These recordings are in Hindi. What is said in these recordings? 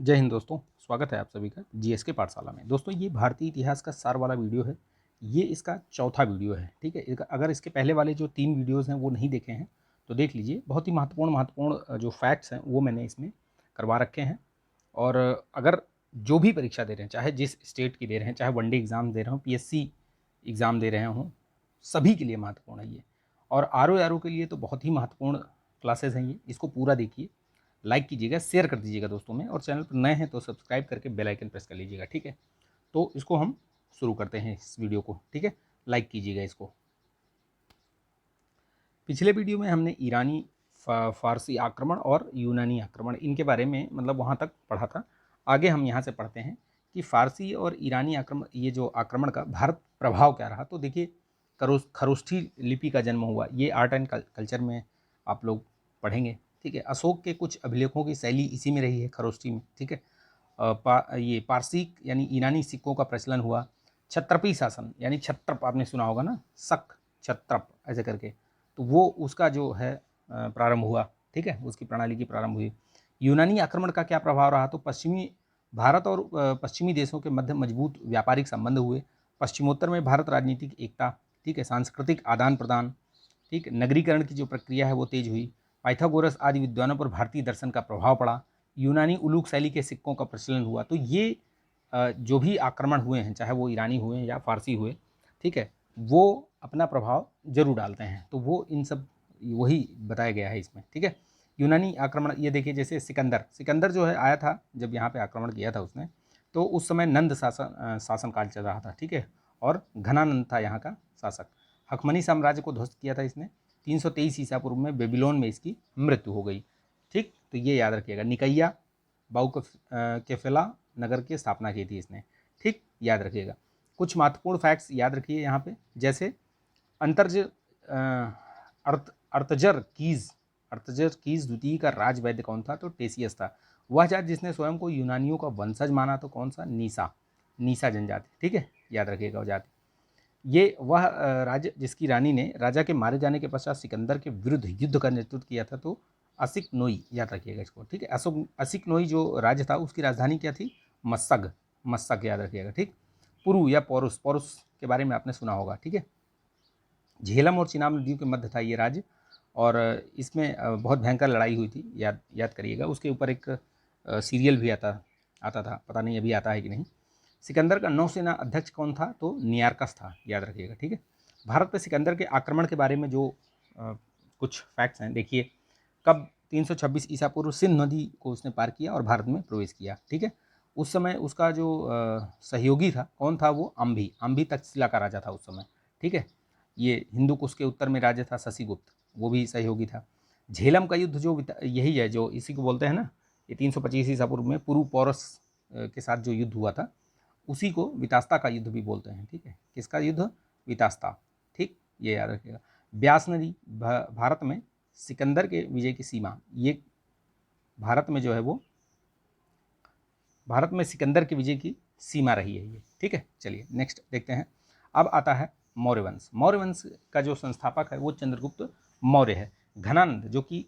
जय हिंद दोस्तों, स्वागत है आप सभी का जीएसके पाठशाला में। दोस्तों ये भारतीय इतिहास का सार वाला वीडियो है। ये इसका चौथा वीडियो है, ठीक है। अगर इसके पहले वाले जो 3 वीडियोज़ हैं वो नहीं देखे हैं तो देख लीजिए। बहुत ही महत्वपूर्ण जो फैक्ट्स हैं वो मैंने इसमें करवा रखे हैं। और अगर जो भी परीक्षा दे रहे हैं, चाहे जिस स्टेट की दे रहे हैं, चाहे वनडे एग्ज़ाम दे रहे हों, पीएससी एग्ज़ाम दे रहे हों, सभी के लिए महत्वपूर्ण है ये। और आरओ के लिए तो बहुत ही महत्वपूर्ण क्लासेस हैं ये। इसको पूरा देखिए, लाइक कीजिएगा, शेयर कर दीजिएगा दोस्तों में, और चैनल पर नए हैं तो सब्सक्राइब करके बेल आइकन प्रेस कर लीजिएगा, ठीक है। तो इसको हम शुरू करते हैं इस वीडियो को, ठीक है। लाइक कीजिएगा इसको। पिछले वीडियो में हमने ईरानी फारसी आक्रमण और यूनानी आक्रमण इनके बारे में मतलब वहाँ तक पढ़ा था। आगे हम यहाँ से पढ़ते हैं कि फारसी और ईरानी आक्रमण, ये जो आक्रमण का भारत प्रभाव क्या रहा। तो देखिए, खरोष्ठी लिपि का जन्म हुआ, ये आर्ट एंड कल्चर में आप लोग पढ़ेंगे, ठीक है। अशोक के कुछ अभिलेखों की शैली इसी में रही है, खरोष्ठी में, ठीक है। ये पारसी यानी ईरानी सिक्कों का प्रचलन हुआ। छत्रपी शासन यानी छत्रप, आपने सुना होगा ना, शक छत्रप ऐसे करके, तो वो उसका जो है प्रारंभ हुआ, ठीक है, उसकी प्रणाली की प्रारंभ हुई। यूनानी आक्रमण का क्या प्रभाव रहा। तो पश्चिमी भारत और पश्चिमी देशों के मध्य मजबूत व्यापारिक संबंध हुए। पश्चिमोत्तर में भारत राजनीतिक एकता, ठीक है, सांस्कृतिक आदान प्रदान, ठीक, नगरीकरण की जो प्रक्रिया है वो तेज हुई। पाइथागोरस आदि विद्वानों पर भारतीय दर्शन का प्रभाव पड़ा। यूनानी उलूक शैली के सिक्कों का प्रचलन हुआ। तो ये जो भी आक्रमण हुए हैं, चाहे वो ईरानी हुए या फारसी हुए, ठीक है, वो अपना प्रभाव जरूर डालते हैं। तो वो इन सब वही बताया गया है इसमें, ठीक है। यूनानी आक्रमण, ये देखिए, जैसे सिकंदर जो है आया था, जब यहाँ पे आक्रमण किया था उसने, तो उस समय नंद शासनकाल चल रहा था, ठीक है, और घनानंद था यहाँ का शासक। हकमनी साम्राज्य को ध्वस्त किया था इसने। 323 ईसा पूर्व में बेबीलोन में इसकी मृत्यु हो गई, ठीक। तो ये याद रखिएगा। निकैया केफेला नगर की स्थापना की थी इसने, ठीक, याद रखिएगा। कुछ महत्वपूर्ण फैक्ट्स याद रखिए यहाँ पे, जैसे अंतर्ज अर्थजर कीज द्वितीय का राज वैद्य कौन था। तो टेसियस था। वह जाति जिसने स्वयं को यूनानियों का वंशज माना, तो कौन सा, नीसा जनजाति, ठीक है, याद रखिएगा वो जाति। ये वह राज्य जिसकी रानी ने राजा के मारे जाने के पश्चात सिकंदर के विरुद्ध युद्ध का नेतृत्व किया था। तो असिक नोई, याद रखिएगा इसको, ठीक है। असिक नोई जो राज्य था उसकी राजधानी क्या थी, मस्सग, याद रखिएगा, ठीक। पुरु या पौरुष के बारे में आपने सुना होगा, ठीक है। झेलम और चिनाब नदियों के मध्य था ये राज्य, और इसमें बहुत भयंकर लड़ाई हुई थी, याद करिएगा। उसके ऊपर एक सीरियल भी आता था, पता नहीं अभी आता है कि नहीं। सिकंदर का नौसेना अध्यक्ष कौन था। तो नियारकस था, याद रखिएगा, ठीक है। भारत पर सिकंदर के आक्रमण के बारे में जो कुछ फैक्ट्स हैं, देखिए। कब 326 ईसा पूर्व सिंध नदी को उसने पार किया और भारत में प्रवेश किया, ठीक है। उस समय उसका जो सहयोगी था, कौन था वो, अम्भी तक्षशिला का राजा था उस समय, ठीक है। ये हिंदू कुश के उत्तर में राज्य था शशिगुप्त, वो भी सहयोगी था। झेलम का युद्ध जो यही है, जो इसी को बोलते हैं ना, ये 325 ईसा पूर्व में पुरु पौरस के साथ जो युद्ध हुआ था, उसी को वितास्ता का युद्ध भी बोलते हैं, ठीक है। किसका युद्ध, वितास्ता, ठीक, ये याद रखिएगा। ब्यास नदी भारत में सिकंदर के विजय की सीमा, ये भारत में जो है वो भारत में सिकंदर के विजय की सीमा रही है ये, ठीक है। चलिए नेक्स्ट देखते हैं। अब आता है मौर्य वंश का जो संस्थापक है वो चंद्रगुप्त मौर्य है। घनानंद जो कि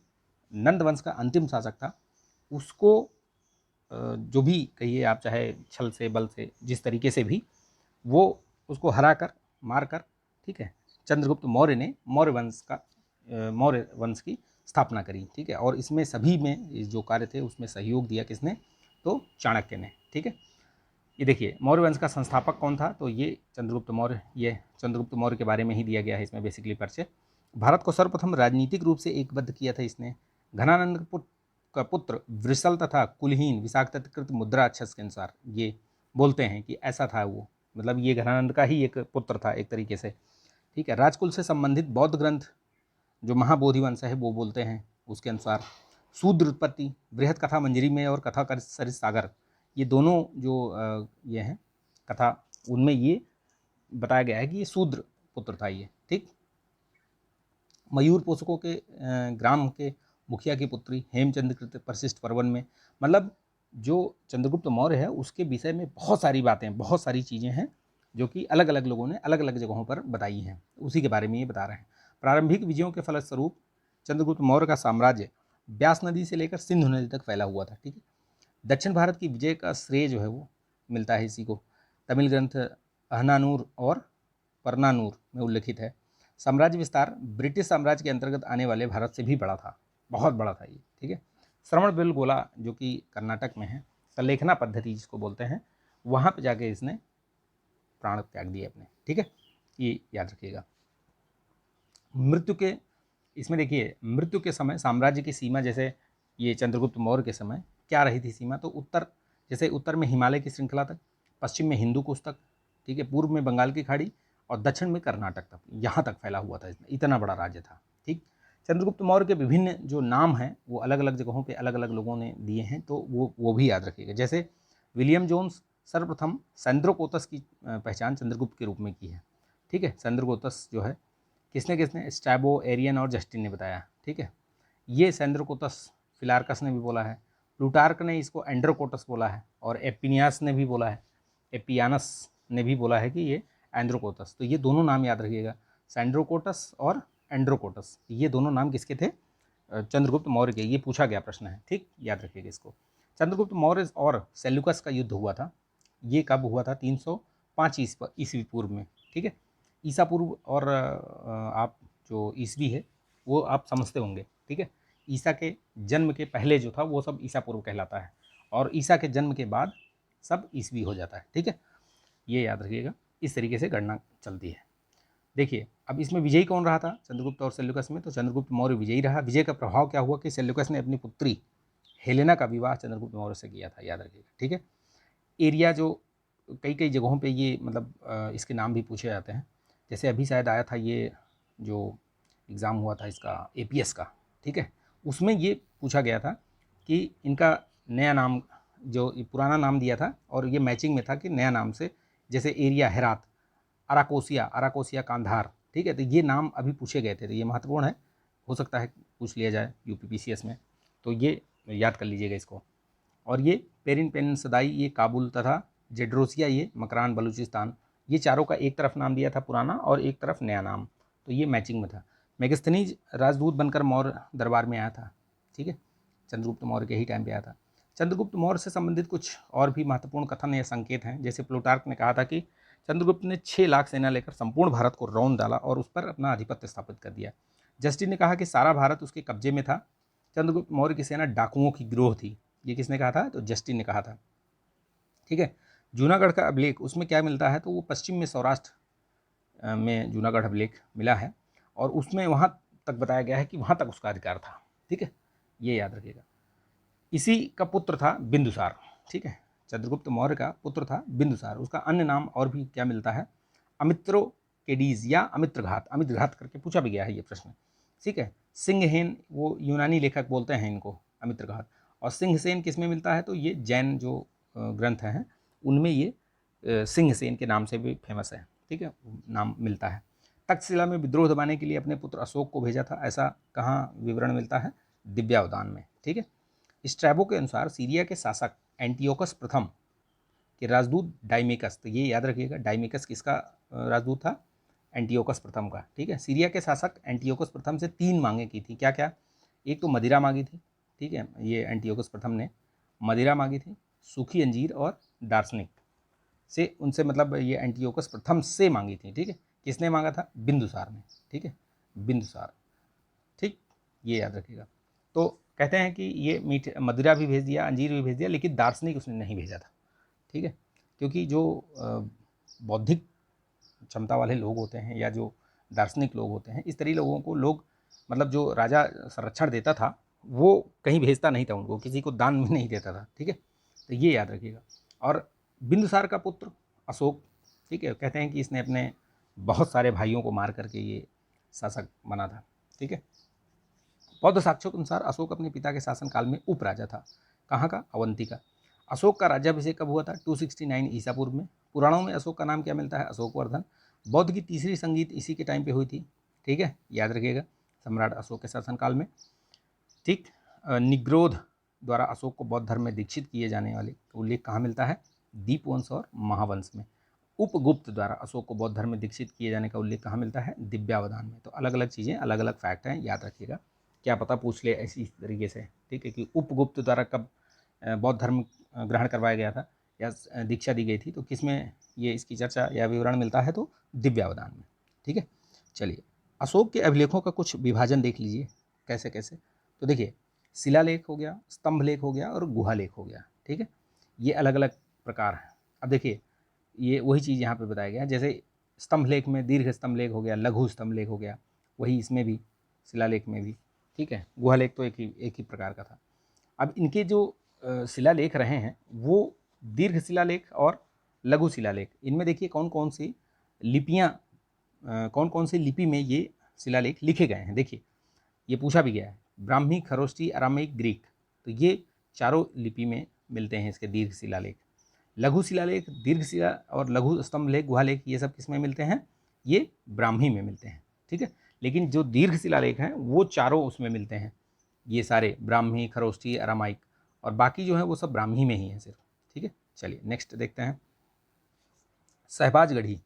नंद वंश का अंतिम शासक था, उसको जो भी कहिए आप, चाहे छल से, बल से, जिस तरीके से भी, वो उसको हरा कर, मार कर, ठीक है, चंद्रगुप्त मौर्य ने मौर्य वंश की स्थापना करी, ठीक है। और इसमें सभी में जो कार्य थे उसमें सहयोग दिया किसने, तो चाणक्य ने, ठीक है। ये देखिए, मौर्य वंश का संस्थापक कौन था। तो ये चंद्रगुप्त मौर्य, ये चंद्रगुप्त मौर्य के बारे में ही दिया गया है इसमें बेसिकली परिचय। भारत को सर्वप्रथम राजनीतिक रूप से एकबद्ध किया था इसने। घनानंद का पुत्र वृषल तथा कुलहीन विशाखतकृत मुद्रा अक्षर के अनुसार ये बोलते हैं कि ऐसा था वो, मतलब ये घनानंद का ही एक पुत्र था एक तरीके से, ठीक है। राजकुल से संबंधित बौद्ध ग्रंथ जो महाबोधि वंश है वो बोलते हैं उसके अनुसार। शूद्र उत्पत्ति, बृहद कथा मंजरी में और कथा कर सरित सागर, ये दोनों जो ये हैं कथा, उनमें ये बताया गया है कि ये शूद्र पुत्र था ये, ठीक। मयूर पोषकों के ग्राम के मुखिया की पुत्री हेमचंद्र कृत परिशिष्ट पर्वन में, मतलब जो चंद्रगुप्त मौर्य है उसके विषय में बहुत सारी बातें, बहुत सारी चीज़ें हैं जो कि अलग अलग लोगों ने अलग अलग जगहों पर बताई हैं, उसी के बारे में ये बता रहे हैं। प्रारंभिक विजयों के फलस्वरूप चंद्रगुप्त मौर्य का साम्राज्य ब्यास नदी से लेकर सिंधु नदी तक फैला हुआ था, ठीक है। दक्षिण भारत की विजय का श्रेय जो है वो मिलता है इसी को। तमिल ग्रंथ अहनानूर और परनानूर में उल्लिखित है। साम्राज्य विस्तार ब्रिटिश साम्राज्य के अंतर्गत आने वाले भारत से भी बड़ा था, बहुत बड़ा था ये, ठीक है। श्रवणबेलगोला जो कि कर्नाटक में है, संलेखना पद्धति जिसको बोलते हैं, वहाँ पे जाके इसने प्राण त्याग दिए अपने, ठीक है, ये याद रखिएगा। मृत्यु के इसमें देखिए, मृत्यु के समय साम्राज्य की सीमा, जैसे ये चंद्रगुप्त मौर्य के समय क्या रही थी सीमा, तो उत्तर, जैसे उत्तर में हिमालय की श्रृंखला तक, पश्चिम में हिंदू कुश तक, ठीक है, पूर्व में बंगाल की खाड़ी और दक्षिण में कर्नाटक तक, यहाँ तक फैला हुआ था, इतना बड़ा राज्य था, ठीक। चंद्रगुप्त मौर्य के विभिन्न जो नाम हैं वो अलग अलग जगहों पे अलग अलग लोगों ने दिए हैं, तो वो भी याद रखिएगा। जैसे विलियम जोन्स सर्वप्रथम सैंद्रोकोतस की पहचान चंद्रगुप्त के रूप में की है, ठीक है। सैंद्रोकोतस जो है किसने किसने, स्ट्रैबो, एरियन और जस्टिन ने बताया, ठीक है। ये सैंद्रोकोतस फिलार्कस ने भी बोला है, प्लूटार्क ने इसको एंड्रोकोटस बोला है, और एपिनियास ने भी बोला है, एपियानस ने भी बोला है कि ये एंड्रोकोटस। तो ये दोनों नाम याद रखिएगा, सैंड्रोकोटस और एंड्रोकोटस, ये दोनों नाम किसके थे, चंद्रगुप्त मौर्य के। ये पूछा गया प्रश्न है, ठीक, याद रखिएगा इसको। चंद्रगुप्त मौर्य और सेल्यूकस का युद्ध हुआ था, ये कब हुआ था, 305 ईस्वी पूर्व में, ठीक है। ईसा पूर्व और आप जो ईस्वी है वो आप समझते होंगे, ठीक है। ईसा के जन्म के पहले जो था वो सब ईसा पूर्व कहलाता है, और ईसा के जन्म के बाद सब ईस्वी हो जाता है, ठीक है। ये याद रखिएगा, इस तरीके से गणना चलती है। देखिए अब इसमें विजयी कौन रहा था चंद्रगुप्त और सेल्यूकस में, तो चंद्रगुप्त मौर्य विजयी रहा। विजय का प्रभाव क्या हुआ कि सेल्यूकस ने अपनी पुत्री हेलेना का विवाह चंद्रगुप्त मौर्य से किया था, याद रखिएगा, ठीक है। एरिया जो कई कई जगहों पे ये मतलब इसके नाम भी पूछे जाते हैं, जैसे अभी शायद आया था ये जो एग्ज़ाम हुआ था इसका एपीएस का, ठीक है, उसमें ये पूछा गया था कि इनका नया नाम, जो पुराना नाम दिया था और ये मैचिंग में था कि नया नाम से, जैसे area Herat, Arachosia, Arachosia Kandahar, ठीक है। तो ये नाम अभी पूछे गए थे, तो ये महत्वपूर्ण है, हो सकता है पूछ लिया जाए यूपीपीसीएस में, तो ये याद कर लीजिएगा इसको। और ये पेरिन पेन सदाई ये काबुल तथा जेड्रोसिया ये मकरान बलूचिस्तान, ये चारों का एक तरफ नाम दिया था पुराना और एक तरफ नया नाम, तो ये मैचिंग में था। मेगस्थनीज राजदूत बनकर मौर्य दरबार में आया था, ठीक है, चंद्रगुप्त मौर्य के ही टाइम पे आया था। चंद्रगुप्त मौर्य से संबंधित कुछ और भी महत्वपूर्ण कथन या संकेत हैं, जैसे प्लूटार्क ने कहा था कि चंद्रगुप्त ने 6 लाख सेना लेकर संपूर्ण भारत को रौंद डाला और उस पर अपना आधिपत्य स्थापित कर दिया। जस्टिन ने कहा कि सारा भारत उसके कब्जे में था। चंद्रगुप्त मौर्य की सेना डाकुओं की गिरोह थी, ये किसने कहा था, तो जस्टिन ने कहा था, ठीक है। जूनागढ़ का अभिलेख, उसमें क्या मिलता है, तो वो पश्चिम में सौराष्ट्र में जूनागढ़ अभिलेख मिला है, और उसमें वहाँ तक बताया गया है कि वहाँ तक उसका अधिकार था, ठीक है, ये याद रखिएगा। इसी का पुत्र था बिंदुसार, ठीक है, चंद्रगुप्त मौर्य का पुत्र था बिंदुसार। उसका अन्य नाम और भी क्या मिलता है, अमित्रोकेडीज या अमित्रघात, अमित्रघात करके पूछा भी गया है ये प्रश्न, ठीक है। सिंहहेन, वो यूनानी लेखक बोलते हैं इनको अमित्रघात, और सिंहसेन किस में मिलता है, तो ये जैन जो ग्रंथ हैं उनमें ये सिंहसेन के नाम से भी फेमस है, ठीक है, नाम मिलता है। तक्षशिला में विद्रोह दबाने के लिए अपने पुत्र अशोक को भेजा था, ऐसा कहाँ विवरण मिलता है, दिव्यावदान में, ठीक है। स्ट्रैबो के अनुसार सीरिया के शासक एंटियोकस प्रथम के राजदूत डाइमेकस, तो ये याद रखिएगा, डाइमेकस किसका राजदूत था, एंटियोकस प्रथम का, ठीक है। सीरिया के शासक एंटियोकस प्रथम से 3 मांगे की थी, क्या क्या, एक तो मदिरा मांगी थी, ठीक है, ये एंटियोकस प्रथम ने मदिरा मांगी थी, सूखी अंजीर और दार्शनिक से, उनसे मतलब ये एंटियोकस प्रथम से मांगी थी, ठीक है। किसने मांगा था, बिंदुसार ने, ठीक है, बिंदुसार, ठीक, ये याद रखिएगा। तो कहते हैं कि ये मीठ मदिरा भी भेज दिया, अंजीर भी भेज दिया, लेकिन दार्शनिक उसने नहीं भेजा था, ठीक है, क्योंकि जो बौद्धिक क्षमता वाले लोग होते हैं या जो दार्शनिक लोग होते हैं, इस तरह लोगों को लोग, मतलब जो राजा संरक्षण देता था वो कहीं भेजता नहीं था, उनको किसी को दान में नहीं देता था, ठीक है, तो ये याद रखिएगा। और बिंदुसार का पुत्र अशोक, ठीक है, कहते हैं कि इसने अपने बहुत सारे भाइयों को मार करके ये शासक बना था, ठीक है। बौद्ध साक्ष्यों के अनुसार अशोक अपने पिता के शासनकाल में उपराजा था, कहाँ का, अवंती का। अशोक का राज्याभिषेक कब हुआ था, 269 ईसा पूर्व में। पुराणों में अशोक का नाम क्या मिलता है, अशोकवर्धन। बौद्ध की तीसरी संगीत इसी के टाइम पे हुई थी, ठीक है, याद रखिएगा, सम्राट अशोक के शासनकाल में, ठीक। निग्रोध द्वारा अशोक को बौद्ध धर्म में दीक्षित किए जाने वाले उल्लेख कहाँ मिलता है, दीपवंश और महावंश में। उपगुप्त द्वारा अशोक को बौद्ध धर्म में दीक्षित किए जाने का उल्लेख कहाँ मिलता है, दिव्यावदान में। तो अलग अलग चीज़ें, अलग अलग फैक्ट हैं, याद रखिएगा, क्या पता पूछ ले ऐसी तरीके से, ठीक है, कि उपगुप्त द्वारा कब बौद्ध धर्म ग्रहण करवाया गया था या दीक्षा दी गई थी, तो किस में ये इसकी चर्चा या विवरण मिलता है? तो दिव्यावदान में। ठीक है, चलिए अशोक के अभिलेखों का कुछ विभाजन देख लीजिए कैसे कैसे। तो देखिए, शिलालेख हो गया, स्तंभ लेख हो गया और गुहा लेख हो गया। ठीक है, ये अलग अलग प्रकार हैं। अब देखिए, ये वही चीज़ यहाँ पे बताया गया है, जैसे स्तंभ लेख में दीर्घ स्तंभ लेख हो गया, लघु स्तंभ लेख हो गया, वही इसमें भी शिलालेख में भी। ठीक है, गुहा लेख तो एक ही प्रकार का था। अब इनके जो शिलालेख रहे हैं वो दीर्घ शिलालेख और लघु शिलालेख, इनमें देखिए कौन कौन सी लिपियाँ, कौन कौन सी लिपि में ये शिलालेख लिखे गए हैं। देखिए, ये पूछा भी गया है, ब्राह्मी, खरोष्टी, अरामिक, ग्रीक, तो ये चारों लिपि में मिलते हैं इसके दीर्घ शिलालेख। लघु शिलालेख, दीर्घ शिला और लघु स्तंभ लेख, गुहा लेख, ये सब किस में मिलते हैं? ये ब्राह्मी में मिलते हैं। ठीक है, लेकिन जो दीर्घ शिलालेख हैं वो चारों उसमें मिलते हैं, ये सारे ब्राह्मी, खरोष्टी, अरामाइक, और बाकी जो है वो सब ब्राह्मी में ही है सिर्फ। ठीक है, चलिए नेक्स्ट देखते हैं। सहबाजगढ़ी,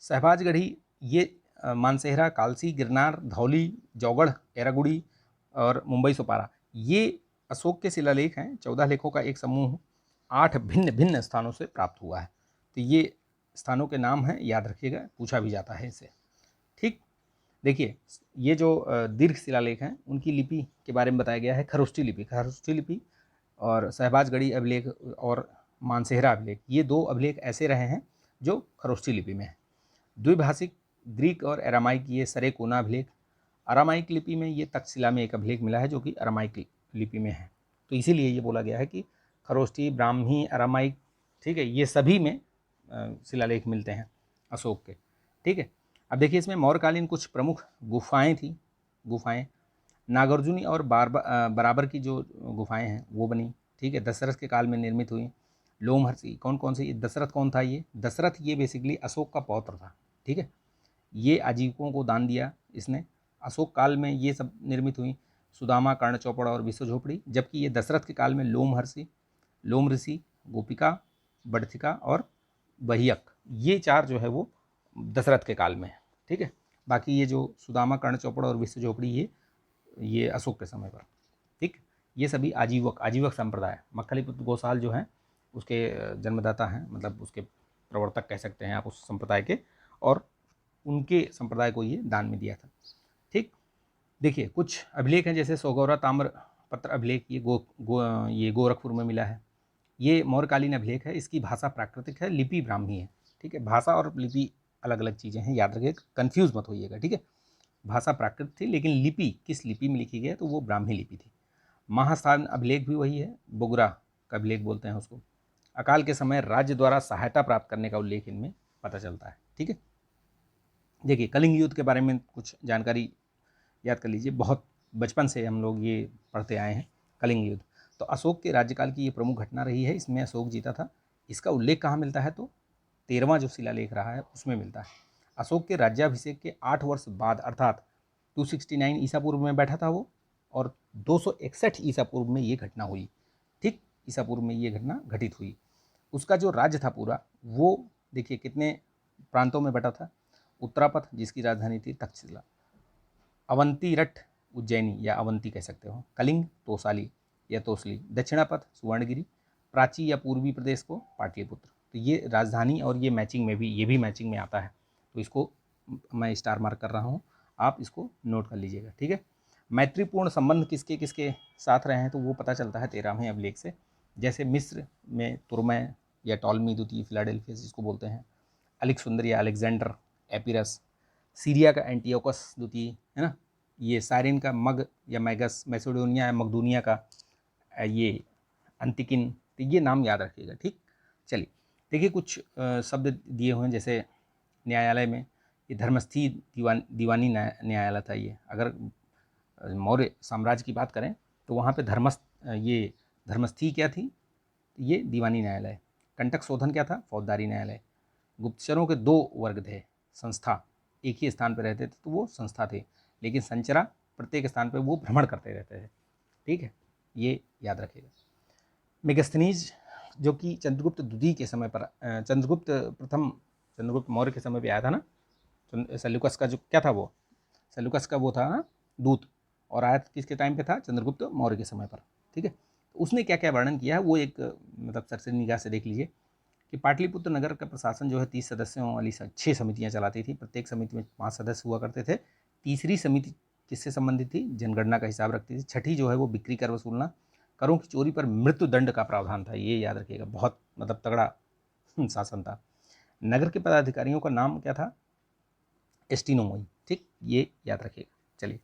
सहबाजगढ़ी ये मानसेहरा, कालसी, गिरनार, धौली, जौगढ़, एरागुड़ी और मुंबई सोपारा, ये अशोक के शिलालेख हैं। 14 लेखों का एक समूह 8 भिन्न भिन्न स्थानों से प्राप्त हुआ है। तो ये स्थानों के नाम हैं, याद रखिएगा, पूछा भी जाता है इससे। ठीक, देखिए ये जो दीर्घ शिलालेख हैं उनकी लिपि के बारे में बताया गया है। खरोष्टी लिपि, खरोष्टी लिपि और सहबाजगढ़ी अभिलेख और मानसेहरा अभिलेख, ये 2 अभिलेख ऐसे रहे हैं जो खरोष्टी लिपि में है। द्विभाषिक ग्रीक और अरामाइक, ये सरेकोना अभिलेख। अरामाइक लिपि में ये तक्षशिला में एक अभिलेख मिला है जो कि अरामाइक लिपि में है, तो इसीलिए ये बोला गया है कि खरोष्टी, ब्राह्मी, अरामाइक, ठीक है, ये सभी में शिलालेख मिलते हैं अशोक के। ठीक है, अब देखिए इसमें मौर्यकालीन कुछ प्रमुख गुफाएं थी। गुफाएं नागार्जुनी और बराबर की जो गुफाएं हैं वो बनी। ठीक है, दशरथ के काल में निर्मित हुई। लोमहर्षि, कौन कौन सी? दशरथ कौन था? ये दशरथ, ये बेसिकली अशोक का पौत्र था। ठीक है, ये आजीविकों को दान दिया इसने। अशोक काल में ये सब निर्मित हुई, सुदामा, कर्ण चौपड़ और विश्व झोपड़ी। जबकि ये दशरथ के काल में लोमहर्षि, लोम ऋषि, गोपिका, बड़थिका और बहियक, ये 4 जो है वो दशरथ के काल में है। ठीक है, बाकी ये जो सुदामा, कर्ण चौपड़ और विश्व झोपड़ी, ये अशोक के समय पर। ठीक, ये सभी आजीवक संप्रदाय, मक्खलीपुत्र गोसाल जो हैं उसके जन्मदाता हैं, मतलब उसके प्रवर्तक कह सकते हैं आप उस संप्रदाय के, और उनके संप्रदाय को ये दान में दिया था। ठीक, देखिए कुछ अभिलेख हैं, जैसे सोगौरा ताम्र पत्र अभिलेख, ये गोरखपुर में मिला है। ये मौर्यकालीन अभिलेख है, इसकी भाषा प्राकृतिक है, लिपि ब्राह्मी है। ठीक है, भाषा और लिपि अलग अलग चीज़ें हैं, याद रखिएगा, कन्फ्यूज़ मत होइएगा। ठीक है, भाषा प्राकृत थी लेकिन लिपि किस लिपि में लिखी गई है? तो वो ब्राह्मी लिपि थी। महास्थान अभिलेख भी वही है, बोगरा का अभिलेख बोलते हैं उसको। अकाल के समय राज्य द्वारा सहायता प्राप्त करने का उल्लेख इनमें पता चलता है। ठीक है, देखिए कलिंग युद्ध के बारे में कुछ जानकारी याद कर लीजिए, बहुत बचपन से हम लोग ये पढ़ते आए हैं। कलिंग युद्ध तो अशोक के राज्यकाल की ये प्रमुख घटना रही है, इसमें अशोक जीता था। इसका उल्लेख कहाँ मिलता है? तो 13वां जो शिलालेख रहा है उसमें मिलता है। अशोक के राज्याभिषेक के 8 वर्ष बाद, अर्थात 269 ईसा पूर्व में बैठा था वो, और 261 ईसा पूर्व में ये घटना हुई। ठीक, ईसा पूर्व में ये घटना घटित हुई। उसका जो राज्य था पूरा, वो देखिए कितने प्रांतों में बटा था। उत्तरापथ, जिसकी राजधानी थी तक्षशिला, अवंतीरठ उज्जैनी या अवंती कह सकते हो, कलिंग तोसाली या तोसली, दक्षिणापथ सुवर्णगिरी, प्राची या पूर्वी प्रदेश को पाटलिपुत्र। तो ये राजधानी और ये मैचिंग में भी, ये भी मैचिंग में आता है, तो इसको मैं स्टार मार्क कर रहा हूँ, आप इसको नोट कर लीजिएगा। ठीक है, मैत्रीपूर्ण संबंध किसके किसके साथ रहे हैं? तो वो पता चलता है 13वें अभिलेख से। जैसे मिस्र में तुर्मै या टॉलमी द्वितीय, फिलाडेल्फियस जिसको बोलते हैं, अलेक्जेंडर या अलेक्जेंडर, एपिरस, सीरिया का एंटियोकस द्वितीय, है ना, ये साइरिन का मग या मैगस, मैसेडोनिया या मकदूनिया का ये अंतिकिन। तो ये नाम याद रखिएगा। ठीक, चलिए देखिए कुछ शब्द दिए हुए हैं, जैसे न्यायालय में ये धर्मस्थी दीवानी न्यायालय था। ये अगर मौर्य साम्राज्य की बात करें तो वहाँ पे ये धर्मस्थी क्या थी? ये दीवानी न्यायालय। कंटक शोधन क्या था? फौजदारी न्यायालय। गुप्तचरों के 2 वर्ग थे, संस्था, एक ही स्थान पर रहते थे तो वो संस्था थे, लेकिन संचरा प्रत्येक स्थान पर वो भ्रमण करते रहते थे। ठीक है, ये याद रखिएगा। मेगस्थनीज जो कि चंद्रगुप्त द्वितीय के समय पर, चंद्रगुप्त मौर्य के समय पे आया था ना, सेल्यूकस का जो क्या था, वो सेल्यूकस का वो था दूत, और आया किसके टाइम पे था? चंद्रगुप्त मौर्य के समय पर। ठीक है, उसने क्या क्या वर्णन किया है वो एक मतलब सरसरी निगाह से देख लीजिए कि पाटलिपुत्र नगर का प्रशासन जो है 30 सदस्यों वाली 6 समितियां चलाती थी। प्रत्येक समिति में 5 सदस्य हुआ करते थे। तीसरी समिति किससे संबंधित थी? जनगणना का हिसाब रखती थी। छठी जो है वो बिक्री कर वसूलना, करों की चोरी पर मृत्यु दंड का प्रावधान था। ये याद रखिएगा, बहुत मतलब तगड़ा शासन था। नगर के पदाधिकारियों का नाम क्या था? एस्टिनोमोई। ठीक, ये याद रखिएगा। चलिए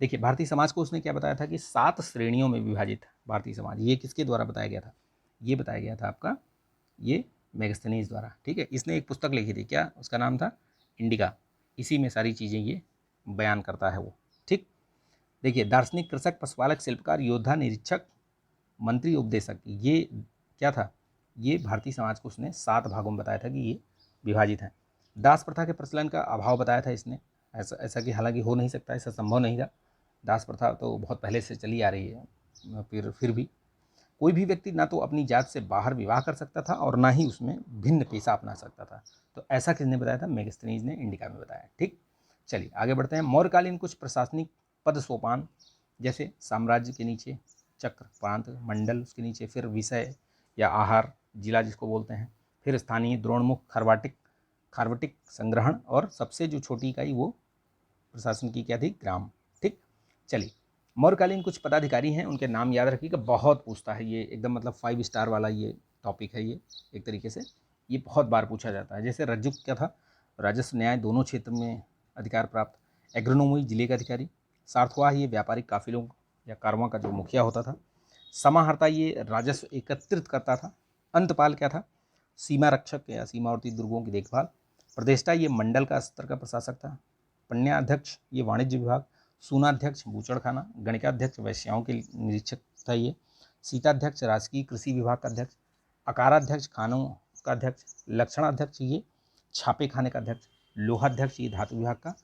देखिए, भारतीय समाज को उसने क्या बताया था कि 7 श्रेणियों में विभाजित भारतीय समाज। ये किसके द्वारा बताया गया था? ये बताया गया था आपका ये मेगास्थनीज द्वारा। ठीक है, इसने एक पुस्तक लिखी थी, क्या उसका नाम था? इंडिका। इसी में सारी चीज़ें ये बयान करता है वो। ठीक, देखिए, दार्शनिक, कृषक, पशुपालक, शिल्पकार, योद्धा, निरीक्षक, मंत्री, उपदेशक, ये क्या था? ये भारतीय समाज को उसने 7 भागों में बताया था कि ये विभाजित है। दास प्रथा के प्रचलन का अभाव बताया था इसने। ऐसा ऐसा कि हालांकि हो नहीं सकता, ऐसा संभव नहीं था। दास प्रथा तो बहुत पहले से चली आ रही है। फिर भी कोई भी व्यक्ति ना तो अपनी जात से बाहर विवाह कर सकता था और ना ही उसमें भिन्न पेशा अपना सकता था। तो ऐसा किसने बताया था? मेगास्थनीज ने इंडिका में बताया। ठीक, चलिए आगे बढ़ते हैं। मौर्यकालीन कुछ प्रशासनिक पद सोपान, जैसे साम्राज्य के नीचे चक्र, प्रांत, मंडल, उसके नीचे फिर विषय या आहार, जिला जिसको बोलते हैं, फिर स्थानीय, द्रोणमुख, खार्वटिक, संग्रहण, और सबसे जो छोटी इकाई वो प्रशासन की क्या थी? ग्राम। ठीक, चलिए मौर्यकालीन कुछ पदाधिकारी हैं, उनके नाम याद रखिएगा। बहुत पूछता है ये, एकदम मतलब 5 स्टार वाला ये टॉपिक है। ये एक तरीके से ये बहुत बार पूछा जाता है। जैसे रज्जुक क्या था? राजस्व न्याय दोनों क्षेत्र में अधिकार प्राप्त। एग्रोनोमी जिले का अधिकारी। सार्थवाह ये व्यापारिक काफिलों या कारवां का जो मुखिया होता था। समाहर्ता ये राजस्व एकत्रित करता था। अंतपाल क्या था? सीमा रक्षक या सीमावर्ती दुर्गों की देखभाल। प्रदेष्टा ये मंडल का स्तर का प्रशासक था। पण्याध्यक्ष ये वाणिज्य विभाग। सूनाध्यक्ष बूचड़खाना। गणिकाध्यक्ष वैश्याओं के निरीक्षक था ये। सीताध्यक्ष राजकीय कृषि विभाग का अध्यक्ष। अकाराध्यक्ष खानों का अध्यक्ष। लक्षणाध्यक्ष ये छापे खाने का अध्यक्ष। लोहाध्यक्ष ये धातु विभाग का।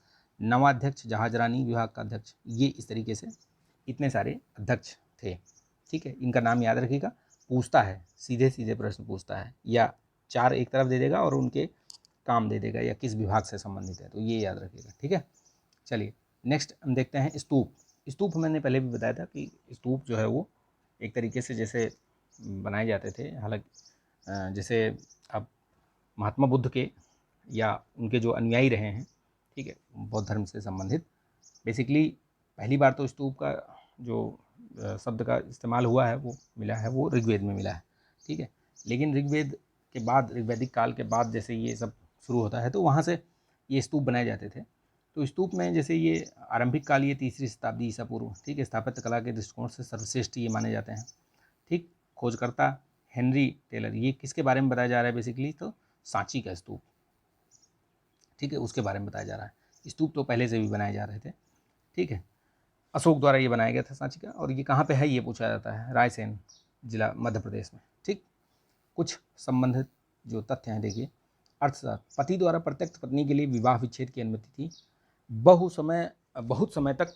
नवाध्यक्ष जहाजरानी विभाग का अध्यक्ष। ये इस तरीके से इतने सारे अध्यक्ष थे। ठीक है, इनका नाम याद रखिएगा। पूछता है, सीधे सीधे प्रश्न पूछता है, या 4 एक तरफ दे देगा और उनके काम दे देगा या किस विभाग से संबंधित है, तो ये याद रखिएगा। ठीक है, चलिए नेक्स्ट हम देखते हैं स्तूप। स्तूप मैंने पहले भी बताया था कि स्तूप जो है वो एक तरीके से जैसे बनाए जाते थे। हालांकि जैसे अब महात्मा बुद्ध के या उनके जो अनुयायी रहे हैं, ठीक है, बौद्ध धर्म से संबंधित, बेसिकली पहली बार तो स्तूप का जो शब्द का इस्तेमाल हुआ है वो मिला है, वो ऋग्वेद में मिला है। ठीक है, लेकिन ऋग्वेद के बाद, ऋग्वैदिक काल के बाद जैसे ये सब शुरू होता है तो वहाँ से ये स्तूप बनाए जाते थे। तो स्तूप में जैसे ये आरंभिक काल ये 3री शताब्दी ईसा पूर्व, ठीक है, स्थापत्य कला के दृष्टिकोण से सर्वश्रेष्ठ ये माने जाते हैं। ठीक, खोजकर्ता हेनरी टेलर, ये किसके बारे में बताया जा रहा है? बेसिकली तो सांची का स्तूप, ठीक है, उसके बारे में बताया जा रहा है। स्तूप तो पहले से भी बनाए जा रहे थे। ठीक है, अशोक द्वारा ये बनाया गया था सांची का। और ये कहाँ पे है ये पूछा जाता है? रायसेन जिला, मध्य प्रदेश में। ठीक, कुछ संबंधित जो तथ्य हैं देखिए। अर्थशास्त्र, पति द्वारा प्रत्यक्ष पत्नी के लिए विवाह विच्छेद की अनुमति थी। बहुत समय तक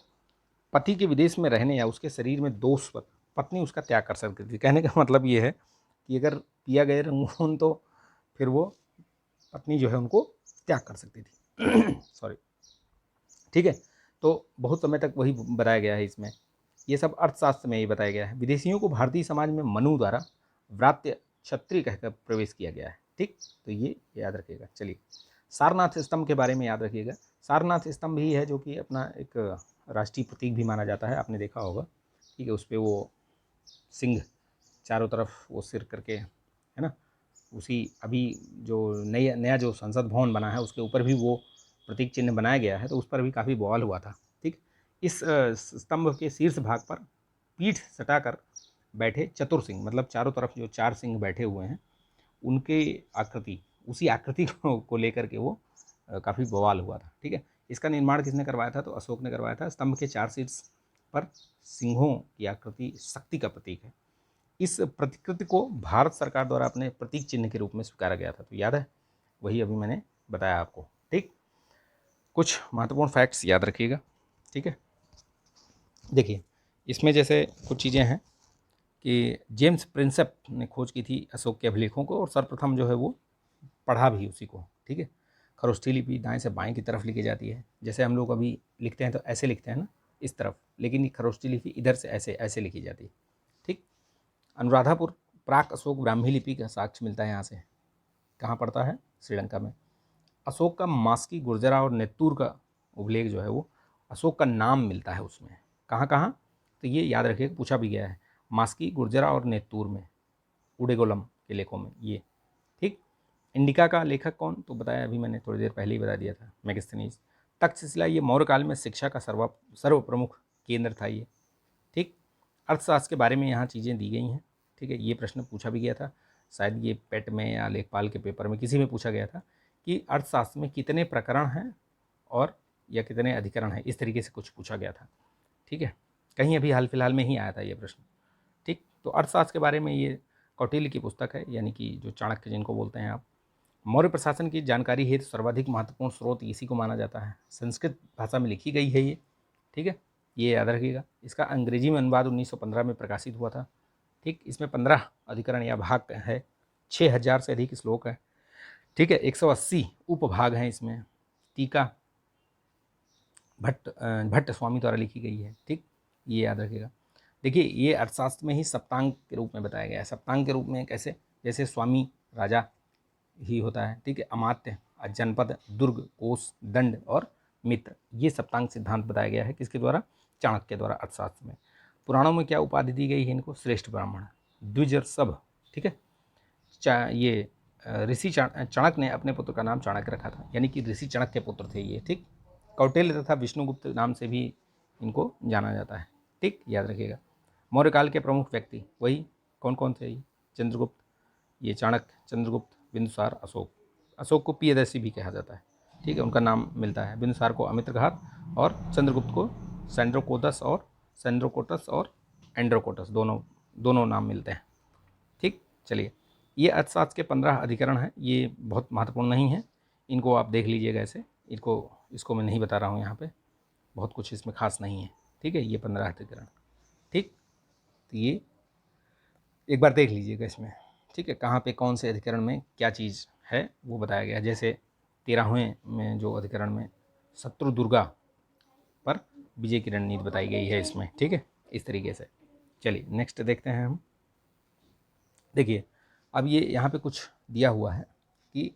पति के विदेश में रहने या उसके शरीर में दोष पर पत्नी उसका त्याग कर सकती थी। कहने का मतलब ये है कि अगर पिया गए रंगून तो फिर वो पत्नी जो है उनको त्याग कर सकती थी। सॉरी, ठीक है, तो बहुत समय तक वही बताया गया है इसमें। ये सब अर्थशास्त्र में ही बताया गया है। विदेशियों को भारतीय समाज में मनु द्वारा व्रात्य क्षत्रिय कहकर प्रवेश किया गया है। ठीक, तो ये याद रखिएगा। चलिए सारनाथ स्तंभ के बारे में याद रखिएगा। सारनाथ स्तंभ ही है जो कि अपना एक राष्ट्रीय प्रतीक भी माना जाता है, आपने देखा होगा। ठीक है, उस पर वो सिंह चारों तरफ वो सिर करके, है ना, उसी अभी जो नया जो संसद भवन बना है उसके ऊपर भी वो प्रतीक चिन्ह बनाया गया है, तो उस पर भी काफ़ी बवाल हुआ था। ठीक, इस स्तंभ के शीर्ष भाग पर पीठ सटाकर बैठे चतुर सिंह, मतलब चारों तरफ जो 4 सिंह बैठे हुए हैं, उनके आकृति, उसी आकृति को लेकर के वो काफ़ी बवाल हुआ था। ठीक है, इसका निर्माण किसने करवाया था? तो अशोक ने करवाया था। स्तंभ के 4 शीर्ष पर सिंहों की आकृति शक्ति का प्रतीक है। इस प्रतिकृति को भारत सरकार द्वारा अपने प्रतीक चिन्ह के रूप में स्वीकारा गया था। तो याद है, वही अभी मैंने बताया आपको। ठीक, कुछ महत्वपूर्ण फैक्ट्स याद रखिएगा। ठीक है, देखिए इसमें जैसे कुछ चीज़ें हैं कि जेम्स प्रिंसेप ने खोज की थी अशोक के अभिलेखों को, और सर्वप्रथम जो है वो पढ़ा भी उसी को। ठीक है, खरोष्ठी लिपि दाएं से बाएं की तरफ लिखी जाती है। जैसे हम लोग अभी लिखते हैं तो ऐसे लिखते हैं ना, इस तरफ, लेकिन खरोष्ठी लिपि इधर से ऐसे ऐसे लिखी जाती है। ठीक, अनुराधापुर प्राक अशोक ब्राह्मी लिपि का साक्ष्य मिलता है यहाँ से। कहाँ पड़ता है? श्रीलंका में। अशोक का मास्की, गुर्जरा और नेत्तूर का उल्लेख जो है वो अशोक का नाम मिलता है उसमें। कहाँ कहाँ? तो ये याद रखिए, पूछा भी गया है, मास्की, गुर्जरा और नेत्तूर में, उडेगोलम के लेखों में ये। ठीक। इंडिका का लेखक कौन? तो बताया अभी मैंने, थोड़ी देर पहले ही बता दिया था, मेगास्थनीज। तक्षशिला ये मौर्य काल में शिक्षा का सर्व प्रमुख केंद्र था ये। ठीक। अर्थशास्त्र के बारे में यहाँ चीज़ें दी गई हैं। ठीक है, ये प्रश्न पूछा भी गया था, शायद ये पेट में या लेखपाल के पेपर में किसी में पूछा गया था कि अर्थशास्त्र में कितने प्रकरण हैं और या कितने अधिकरण हैं, इस तरीके से कुछ पूछा गया था। ठीक है, कहीं अभी हाल फिलहाल में ही आया था ये प्रश्न। ठीक। तो अर्थशास्त्र के बारे में ये कौटिल्य की पुस्तक है, यानी कि जो चाणक्य जिनको बोलते हैं आप। मौर्य प्रशासन की जानकारी हेतु सर्वाधिक महत्वपूर्ण स्रोत इसी को माना जाता है। संस्कृत भाषा में लिखी गई है ये। ठीक है, ये याद रखिएगा। इसका अंग्रेजी में अनुवाद 1915 में प्रकाशित हुआ था। ठीक। इसमें 15 अधिकरण या भाग है, 6000 से अधिक श्लोक है। ठीक है, 180 उपभाग हैं इसमें। टीका भट्ट स्वामी द्वारा लिखी गई है। ठीक, ये याद रखिएगा। देखिए, ये अर्थशास्त्र में ही सप्तांग के रूप में बताया गया है। सप्तांग के रूप में कैसे? जैसे स्वामी राजा ही होता है। ठीक है, अमात्य, जनपद, दुर्ग, कोष, दंड और मित्र, ये सप्तांग सिद्धांत बताया गया है। किसके द्वारा? चाणक्य द्वारा अर्थशास्त्र में। पुराणों में क्या उपाधि दी गई है इनको? श्रेष्ठ ब्राह्मण, द्विजर्षभ। ठीक है, ये ऋषि चाणक्य ने अपने पुत्र का नाम चाणक्य रखा था, यानी कि ऋषि चाणक्य के पुत्र थे ये। ठीक। कौटिल्य तथा विष्णुगुप्त नाम से भी इनको जाना जाता है। ठीक, याद रखिएगा। मौर्य काल के प्रमुख व्यक्ति वही कौन कौन थे? ये चंद्रगुप्त, ये चाणक्य, चंद्रगुप्त, बिंदुसार, अशोक। अशोक को पियदर्शी भी कहा जाता है। ठीक है, उनका नाम मिलता है। बिंदुसार को अमित्रघात और चंद्रगुप्त को सेंड्रोकोटस और एंड्रोकोटस, दोनों नाम मिलते हैं। ठीक, चलिए, ये अर्थशास्त्र के 15 अधिकरण हैं। ये बहुत महत्वपूर्ण नहीं है, इनको आप देख लीजिएगा ऐसे। इसको मैं नहीं बता रहा हूँ यहाँ पे, बहुत कुछ इसमें खास नहीं है। ठीक है, ये 15 अधिकरण। ठीक, तो ये एक बार देख लीजिएगा इसमें। ठीक है, कहाँ पे कौन से अधिकरण में क्या चीज़ है वो बताया गया है। जैसे 13वें में जो अधिकरण में शत्रु दुर्गा पर विजय की रणनीति बताई गई है इसमें। ठीक है, इस तरीके से। चलिए नेक्स्ट देखते हैं हम। देखिए, अब ये यहाँ पे कुछ दिया हुआ है कि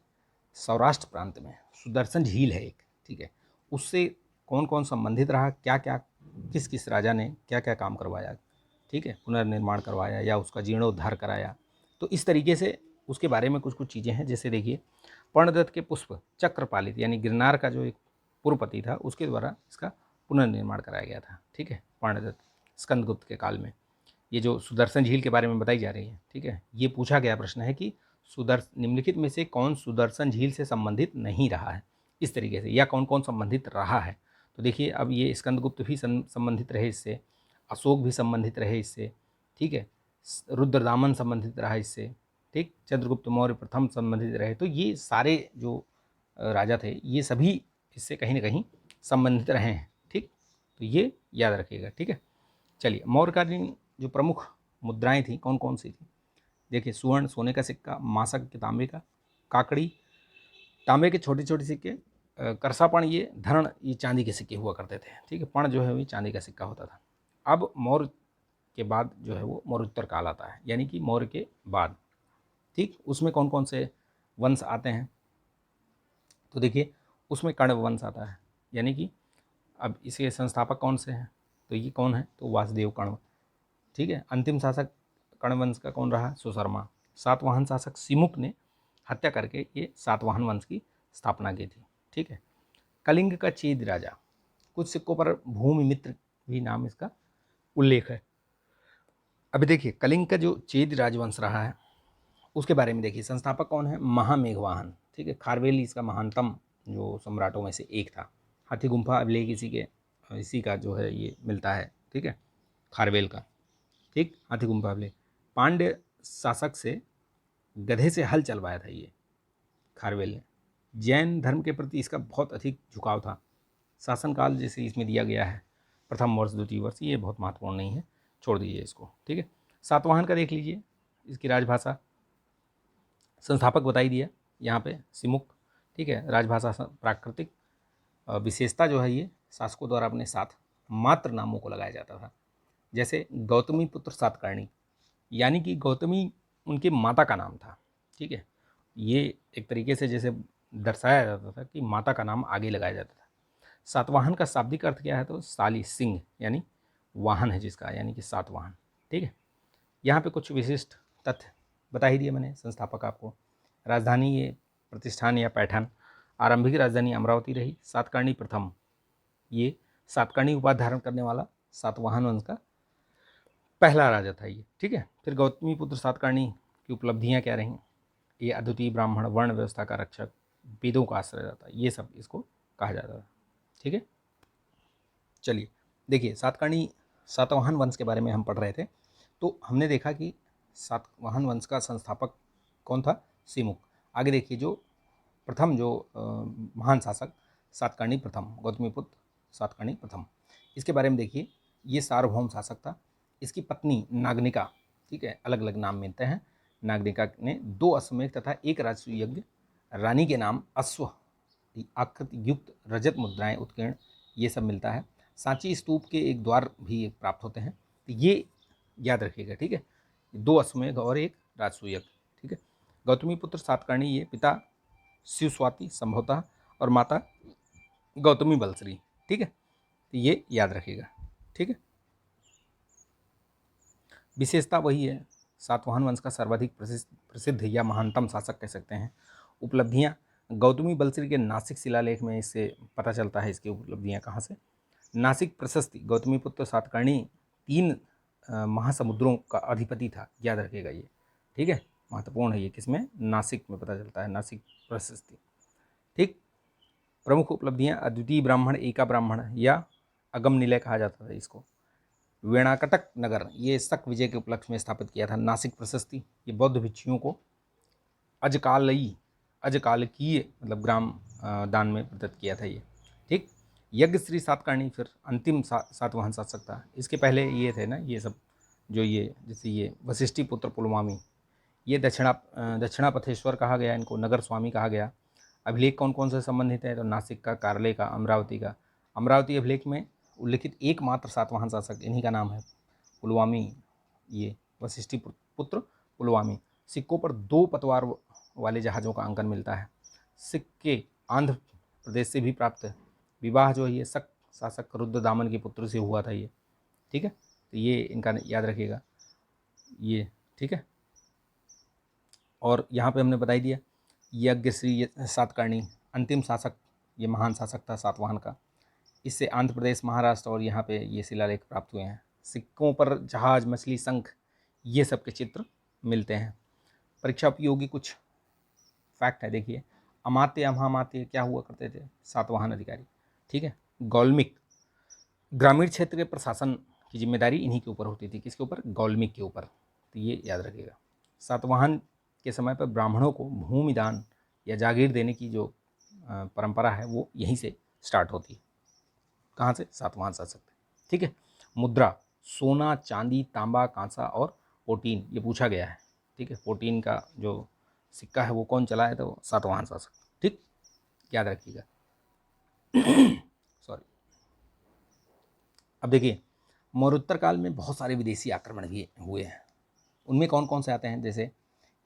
सौराष्ट्र प्रांत में सुदर्शन झील है एक। ठीक है, उससे कौन कौन संबंधित रहा, क्या क्या, किस किस राजा ने क्या क्या काम करवाया। ठीक है, पुनर्निर्माण करवाया या उसका जीर्णोद्धार कराया। तो इस तरीके से उसके बारे में कुछ कुछ चीज़ें हैं। जैसे देखिए, पर्णदत्त के पुष्प चक्रपालित, यानी गिरनार का जो एक पुरपति था, उसके द्वारा इसका पुनर्निर्माण कराया गया था। ठीक है, पर्णदत्त, स्कंदगुप्त के काल में। ये जो सुदर्शन झील के बारे में बताई जा रही है। ठीक है, ये पूछा गया प्रश्न है कि निम्नलिखित में से कौन सुदर्शन झील से संबंधित नहीं रहा है, इस तरीके से, या कौन कौन संबंधित रहा है। तो देखिए, अब ये स्कंदगुप्त भी संबंधित रहे इससे, अशोक भी संबंधित रहे इससे। ठीक है, रुद्रदामन संबंधित रहा इससे। ठीक, चंद्रगुप्त मौर्य प्रथम संबंधित रहे। तो ये सारे जो राजा थे, ये सभी इससे कहीं ना कहीं संबंधित रहे हैं। ठीक, तो ये याद रखिएगा। ठीक है, चलिए, मौर्यकालीन जो प्रमुख मुद्राएं थी कौन कौन सी थी? देखिए, सुवर्ण, सोने का सिक्का, मासक के तांबे का, काकड़ी, तांबे के छोटे छोटे सिक्के, करसापण, ये धरण, ये चांदी के सिक्के हुआ करते थे। ठीक है, पण जो है वो चांदी का सिक्का होता था। अब मौर्य के बाद जो है वो मौर्योत्तर काल आता है, यानी कि मौर्य के बाद। ठीक, उसमें कौन कौन से वंश आते हैं? तो देखिए, उसमें कण्व वंश आता है, यानी कि अब इसके संस्थापक कौन से हैं? तो ये कौन है? तो वासुदेव कण्व। ठीक है, अंतिम शासक कण्ववंश का कौन रहा? सुशर्मा। सातवाहन शासक सिमुक ने हत्या करके ये सातवाहन वंश की स्थापना की थी। ठीक है, कलिंग का चेद राजा, कुछ सिक्कों पर भूमि मित्र भी नाम इसका उल्लेख है। अभी देखिए, कलिंग का जो चेद राजवंश रहा है उसके बारे में देखिए, संस्थापक कौन है? महामेघवाहन। ठीक है, खारवेल इसका महानतम जो सम्राटों में से एक था। हाथी गुम्फा अभिलेख इसी का जो है ये मिलता है। ठीक है, खारवेल का। ठीक, हाथी गुम्फा अभिलेख। पांड्य शासक से गधे से हल चलवाया था ये खारवेल ने। जैन धर्म के प्रति इसका बहुत अधिक झुकाव था। शासनकाल जैसे इसमें दिया गया है, प्रथम वर्ष, द्वितीय वर्ष, ये बहुत महत्वपूर्ण नहीं है, छोड़ दीजिए इसको। ठीक है, सातवाहन का देख लीजिए, इसकी राजभाषा, संस्थापक बताई दिया यहाँ पे, सिमुक। ठीक है, राजभाषा प्राकृतिक विशेषता जो है ये शासकों द्वारा अपने साथ मात्र नामों को लगाया जाता था। जैसे गौतमी पुत्र सातकर्णी, यानी कि गौतमी उनके माता का नाम था। ठीक है, ये एक तरीके से जैसे दर्शाया जाता था कि माता का नाम आगे लगाया जाता था। सातवाहन का शाब्दिक अर्थ क्या है, तो साली सिंह, यानी वाहन है जिसका, यानी कि सातवाहन। ठीक है, यहाँ पे कुछ विशिष्ट तथ्य बता ही दिए मैंने संस्थापक आपको। राजधानी ये प्रतिष्ठान या पैठान, आरंभिक राजधानी अमरावती रही। सातकर्णी प्रथम, ये सातकर्णी उपाधि धारण करने वाला सातवाहन वंश का पहला राजा था ये। ठीक है, फिर गौतमी पुत्र सातकर्णी की उपलब्धियाँ क्या रहीं, ये अद्वितीय ब्राह्मण, वर्ण व्यवस्था का रक्षक, वेदों का आश्रय रहता, ये सब इसको कहा जाता था। ठीक है, चलिए देखिए, सातकर्णी सातवाहन वंश के बारे में हम पढ़ रहे थे, तो हमने देखा कि सातवाहन वंश का संस्थापक कौन था, सिमुक। आगे देखिए, जो प्रथम जो महान शासक सातकर्णी प्रथम, गौतमीपुत्र सातकर्णी प्रथम, इसके बारे में देखिए। ये सार्वभौम शासक था। इसकी पत्नी नागनिका, ठीक है, अलग अलग नाम मिलते हैं। नागनिका ने 2 अश्वमेध तथा 1 राजसूय यज्ञ, रानी के नाम अश्व आकृति युक्त रजत मुद्राएं उत्कीर्ण, ये सब मिलता है। सांची स्तूप के एक द्वार भी प्राप्त होते हैं, तो ये याद रखिएगा। ठीक है, 2 अश्वमेध और 1 राजसूय यज्ञ। ठीक है, गौतमी पुत्र सातकर्णी, ये पिता शिवस्वाति संभवतः और माता गौतमी बलश्री। ठीक है, तो ये याद रखिएगा। ठीक है, विशेषता वही है, सातवाहन वंश का सर्वाधिक प्रसिद्ध या महानतम शासक कह सकते हैं। उपलब्धियाँ, गौतमी बलश्री के नासिक शिलालेख में इससे पता चलता है इसकी उपलब्धियाँ कहाँ से। नासिक प्रशस्ति, गौतमी पुत्र सातकर्णी 3 महासमुद्रों का अधिपति था, याद रखिएगा ये। ठीक है, महत्वपूर्ण है ये, किसमें, नासिक में पता चलता है, नासिक प्रशस्ति। ठीक, प्रमुख उपलब्धियाँ, अद्वितीय ब्राह्मण, एका ब्राह्मण या अगम निलय कहा जाता था इसको। वेणाकटक नगर, ये शक विजय के उपलक्ष्य में स्थापित किया था। नासिक प्रशस्ति, ये बौद्ध भिक्षुओं को अजकालकीय मतलब ग्राम दान में प्रदत्त किया था ये। ठीक, यज्ञ श्री सातकर्णी फिर अंतिम सातवाहन शासक था। इसके पहले ये थे ना, ये सब जो ये जैसे ये वशिष्ठी पुत्र पुलमामी, ये दक्षिणापथेश्वर कहा गया, इनको नगर स्वामी कहा गया। अभिलेख कौन कौन से संबंधित है, तो नासिक का, कारले का, अमरावती का। अमरावती अभिलेख में उल्लिखित एकमात्र सातवाहन शासक इन्हीं का नाम है, पुलवामी, ये वशिष्ठी पुत्र पुलवामी। सिक्कों पर 2 पतवार वाले जहाज़ों का अंकन मिलता है। सिक्के आंध्र प्रदेश से भी प्राप्त है। विवाह जो है ये शक शासक रुद्रदामन के पुत्र से हुआ था ये। ठीक है, तो ये इनका याद रखिएगा ये। ठीक है, और यहाँ पे हमने बताई दिया, यज्ञ श्री सातकर्णी अंतिम शासक, ये महान शासक था सातवाहन का। इससे आंध्र प्रदेश, महाराष्ट्र और यहाँ पे ये शिलालेख प्राप्त हुए हैं। सिक्कों पर जहाज, मछली, शंख, ये सब के चित्र मिलते हैं। परीक्षा उपयोगी कुछ फैक्ट है, देखिए। अमात्य अमात्य क्या हुआ करते थे, सातवाहन अधिकारी। ठीक है, गौल्मिक, ग्रामीण क्षेत्र के प्रशासन की जिम्मेदारी इन्हीं के ऊपर होती थी, किसके ऊपर, गौल्मिक के ऊपर, तो ये याद रखिएगा। सातवाहन के समय पर ब्राह्मणों को भूमि दान या जागीर देने की जो परंपरा है वो यहीं से स्टार्ट होती है। कहाँ से, सातवाहन शासक थे। ठीक है, मुद्रा, सोना, चांदी, तांबा, कांसा और पोटीन, ये पूछा गया है। ठीक है, पोटीन का जो सिक्का है वो कौन चला है, तो सातवाहन शासक। ठीक, याद रखिएगा। सॉरी। अब देखिए, मौर्योत्तर काल में बहुत सारे विदेशी आक्रमण भी हुए हैं। उनमें कौन कौन से आते हैं, जैसे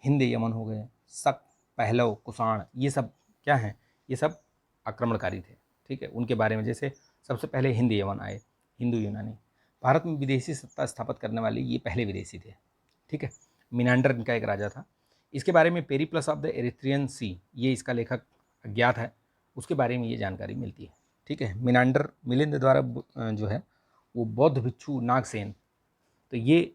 हिंद यमन हो गए, शक, पहलव, कुषाण, ये सब क्या हैं, ये सब आक्रमणकारी थे। ठीक है, उनके बारे में, जैसे सबसे पहले हिंद यमन आए, हिंदू यूनानी। भारत में विदेशी सत्ता स्थापित करने वाले ये पहले विदेशी थे। ठीक है, मिनांडर इनका एक राजा था। इसके बारे में पेरिप्लस ऑफ द एरिथ्रियन सी, ये इसका लेखक अज्ञात है, उसके बारे में ये जानकारी मिलती है। ठीक है, मिनांडर मिलिंद द्वारा जो है वो बौद्ध भिक्षु नागसेन, तो ये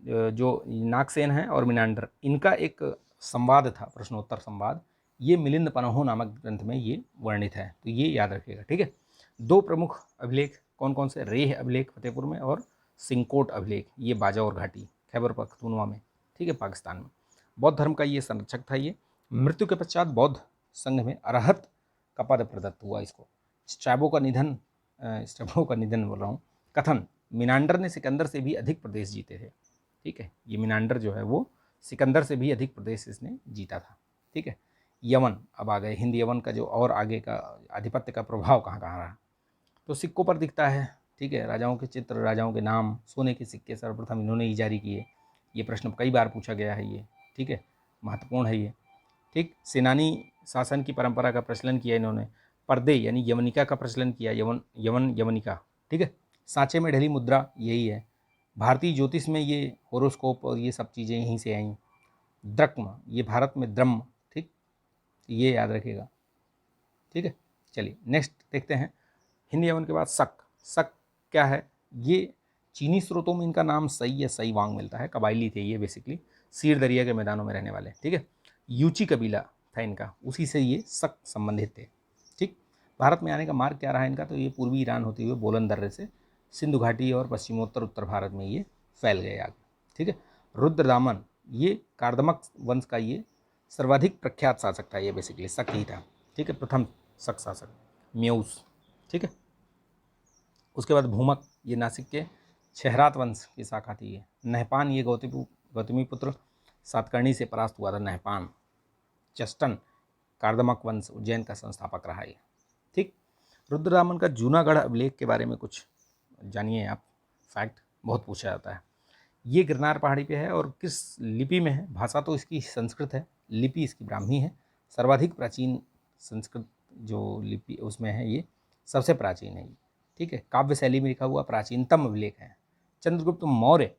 जो नागसेन है और मिनांडर, इनका एक संवाद था, प्रश्नोत्तर संवाद, ये मिलिंद पनहो नामक ग्रंथ में ये वर्णित है, तो ये याद रखिएगा। ठीक है, 2 प्रमुख अभिलेख कौन कौन से, रेह अभिलेख फतेहपुर में और सिंकोट अभिलेख, ये बाजावर घाटी खैबर पख्तूनवा में। ठीक है, पाकिस्तान में। बौद्ध धर्म का ये संरक्षक था ये। मृत्यु के पश्चात बौद्ध संघ में अरहत का पद प्रदत्त हुआ इसको। स्ट्रैबो का निधन बोल रहा हूँ। कथन, मिनांडर ने सिकंदर से भी अधिक प्रदेश जीते थे। ठीक है, ये मिनांडर जो है वो सिकंदर से भी अधिक प्रदेश इसने जीता था। ठीक है, यमन, अब आ गए हिंद यमन का जो और आगे का आधिपत्य का प्रभाव कहाँ कहाँ रहा, तो सिक्कों पर दिखता है। ठीक है, राजाओं के चित्र, राजाओं के नाम, सोने के सिक्के सर्वप्रथम इन्होंने ही जारी किए। ये प्रश्न कई बार पूछा गया है ये, ठीक है, महत्वपूर्ण है ये। ठीक, सेनानी शासन की परंपरा का प्रचलन किया इन्होंने, पर्दे यानी यवनिका का प्रचलन किया, यवनिका, ठीक है। सांचे में ढली मुद्रा यही है। भारतीय ज्योतिष में ये होरोस्कोप और ये सब चीज़ें यहीं से आई। द्रक्म, ये भारत में द्रह्म, ठीक, ये याद रखिएगा, ठीक है। चलिए नेक्स्ट देखते हैं। हिंदी यवन के बाद शक। शक क्या है? ये चीनी स्रोतों में इनका नाम सई या सई वांग मिलता है। कबायली थे ये बेसिकली, सीर दरिया के मैदानों में रहने वाले, ठीक है। यूची कबीला था इनका, उसी से ये शक संबंधित थे, ठीक। भारत में आने का मार्ग क्या रहा इनका? तो ये पूर्वी ईरान होते हुए बोलन दर्रे से सिंधु घाटी और पश्चिमोत्तर उत्तर भारत में ये फैल गए आगे, ठीक है। रुद्रदामन, ये कार्दमक वंश का ये सर्वाधिक प्रख्यात शासक था, ये बेसिकली शक ही था, ठीक है, प्रथम शक शासक। म्यूस, ठीक है। उसके बाद भूमक, ये नासिक के छहरात वंश की शाखा थी ये। नहपान, ये गौतमी पुत्र सातकर्णी से परास्त हुआ था नहपान। चस्टन, कार्दमक वंश उज्जैन का संस्थापक रहा ये, ठीक। रुद्रदामन का जूनागढ़ अभिलेख के बारे में कुछ जानिए आप, फैक्ट बहुत पूछा जाता है। ये गिरनार पहाड़ी पे है और किस लिपि में है? भाषा तो इसकी संस्कृत है, लिपि इसकी ब्राह्मी है। सर्वाधिक प्राचीन संस्कृत जो लिपि उसमें है ये सबसे प्राचीन है ये, ठीक है। काव्य शैली में लिखा हुआ प्राचीनतम अभिलेख है। चंद्रगुप्त मौर्य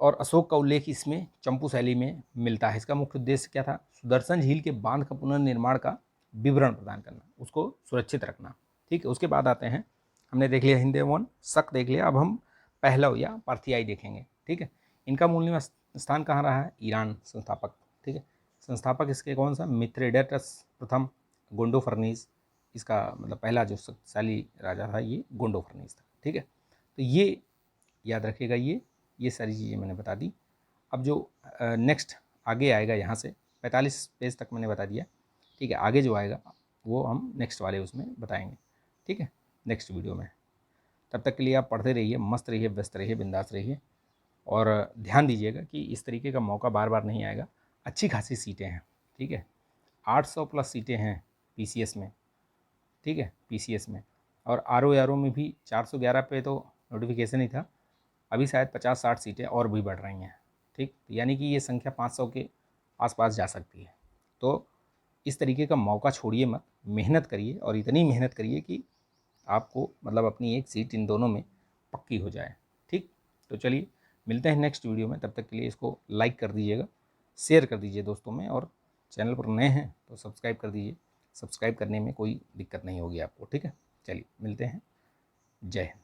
और अशोक का उल्लेख इसमें चंपू शैली में मिलता है। इसका मुख्य उद्देश्य क्या था? सुदर्शन झील के बांध का पुनर्निर्माण का विवरण प्रदान करना, उसको सुरक्षित रखना, ठीक है। उसके बाद आते हैं, हमने देख लिया हिंदू यवन, शक देख लिया, अब हम पहलव या पार्थियाई देखेंगे, ठीक है। इनका मूल निवास स्थान कहाँ रहा है? ईरान, संस्थापक, ठीक है। संस्थापक इसके कौन सा? मिथ्रेडेटस प्रथम गोंडोफर्नीस, इसका मतलब पहला जो शक्तिशाली राजा था ये गोंडोफर्नीस था, ठीक है। तो ये याद रखिएगा, ये सारी चीज़ें मैंने बता दी। अब जो नेक्स्ट आगे आएगा, यहाँ से 45 पेज तक मैंने बता दिया, ठीक है। आगे जो आएगा वो हम नेक्स्ट वाले उसमें बताएंगे, ठीक है, नेक्स्ट वीडियो में। तब तक के लिए आप पढ़ते रहिए, मस्त रहिए, व्यस्त रहिए, बिंदास रहिए, और ध्यान दीजिएगा कि इस तरीके का मौका बार बार नहीं आएगा। अच्छी खासी सीटें हैं, ठीक है, 800 प्लस सीटें हैं PCS में, ठीक है, PCS में, और RO में भी 411 पे तो नोटिफिकेशन ही था, अभी शायद 50-60 सीटें और भी बढ़ रही हैं, ठीक। यानी कि ये संख्या 500 के आसपास जा सकती है। तो इस तरीके का मौका छोड़िए मत, मेहनत करिए, और इतनी मेहनत करिए कि आपको मतलब अपनी एक सीट इन दोनों में पक्की हो जाए, ठीक। तो चलिए मिलते हैं नेक्स्ट वीडियो में, तब तक के लिए इसको लाइक कर दीजिएगा, शेयर कर दीजिए दोस्तों में, और चैनल पर नए हैं तो सब्सक्राइब कर दीजिए। सब्सक्राइब करने में कोई दिक्कत नहीं होगी आपको, ठीक है। चलिए मिलते हैं, जय हिंद।